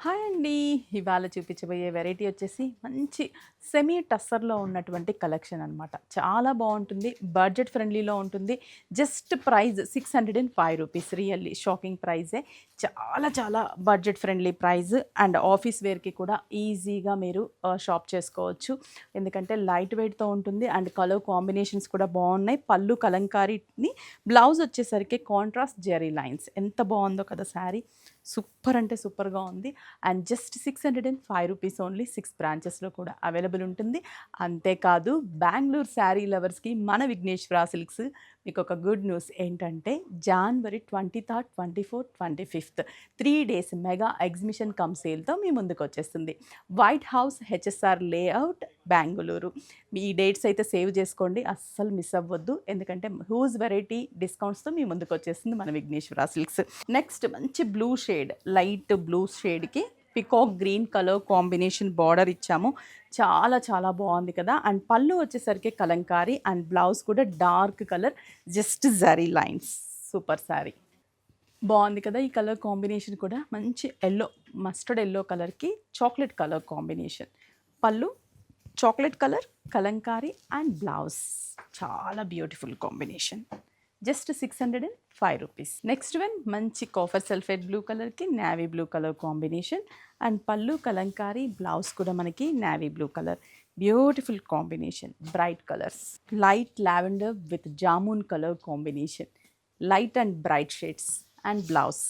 Hi అండి. ఇవాళ చూపించబోయే వెరైటీ వచ్చేసి మంచి సెమీ టస్సర్‌లో ఉన్నటువంటి కలెక్షన్ అనమాట. చాలా బావుంటుంది. బడ్జెట్ ఫ్రెండ్లీలో ఉంటుంది. జస్ట్ ప్రైస్ రూ. 605 రియల్లీ షాకింగ్ ప్రైజే. చాలా చాలా budget friendly price and office వేర్‌కి కూడా ఈజీగా మీరు షాప్ చేసుకోవచ్చు. ఎందుకంటే లైట్ వెయిట్‌తో ఉంటుంది అండ్ కలర్ కాంబినేషన్స్ కూడా బావున్నాయి. పళ్ళు కలంకారీని, బ్లౌజ్ వచ్చేసరికి కాంట్రాస్ట్ జెరీ లైన్స్. ఎంత బావుందో కదా శారీ. సూపర్ అంటే సూపర్‌గా ఉంది. అండ్ జస్ట్ రూ. 605 ఓన్లీ 6 బ్రాంచెస్‌లో కూడా అవైలబుల్ ఉంటుంది. అంతేకాదు బెంగుళూరు శారీ లవర్స్‌కి మన విఘ్నేశ్వర సిల్క్స్ మీకొక గుడ్ న్యూస్ ఏంటంటే January 23, 24, 25 3 days mega exhibition cum సేల్‌తో మీ ముందుకొచ్చేస్తుంది. White house HSR layout Bengaluru. మీ డేట్స్ అయితే సేవ్ చేసుకోండి. అస్సలు మిస్ అవ్వద్దు. ఎందుకంటే హ్యూజ్ వెరైటీ డిస్కౌంట్స్‌తో మీ ముందుకొచ్చేస్తుంది మన విఘ్నేశ్వర సిల్క్స్. నెక్స్ట్ మంచి బ్లూ షేడ్, లైట్ బ్లూ షేడ్‌కి peacock green colour combination border ఇచ్చాము. చాలా చాలా బాగుంది కదా. అండ్ పళ్ళు వచ్చేసరికి కలంకారీ అండ్ బ్లౌజ్ కూడా dark colour just zari lines. Super sari బాగుంది కదా. ఈ కలర్ కాంబినేషన్ కూడా మంచి ఎల్లో, మస్టర్డ్ ఎల్లో కలర్కి చాక్లెట్ కలర్ కాంబినేషన్. పళ్ళు chocolate colour Kalamkari and blouse చాలా బ్యూటిఫుల్ కాంబినేషన్. జస్ట్ రూ. 605. నెక్స్ట్ వన్ మంచి కాఫర్ సల్ఫేట్ బ్లూ కలర్కి navy blue colour combination and పళ్ళు కలంకారీ, బ్లౌజ్ కూడా మనకి navy blue colour. Beautiful combination. Bright colours, light lavender with jamun colour combination, light and bright shades and blouse.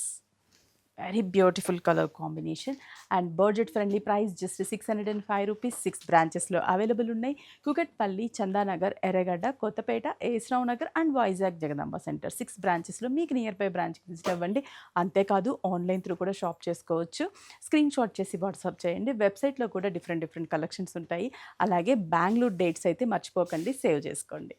Very beautiful colour combination and budget friendly price just రూ. 605. 6 బ్రాంచెస్లో available ఉన్నాయి. కుకట్పల్లి, చందానగర్, ఎర్రగడ్డ, Kothapeta, ఏస్రావు Nagar and Vizag Jagadamba centre 6 బ్రాంచెస్లో మీకు near by బ్రాంచ్కి visit అవ్వండి. అంతేకాదు online through కూడా shop చేసుకోవచ్చు. Screen shot చేసి వాట్సాప్ చేయండి. వెబ్సైట్లో కూడా డిఫరెంట్ కలెక్షన్స్ ఉంటాయి. అలాగే బెంగళూరు డేట్స్ అయితే మర్చిపోకండి, సేవ్ చేసుకోండి.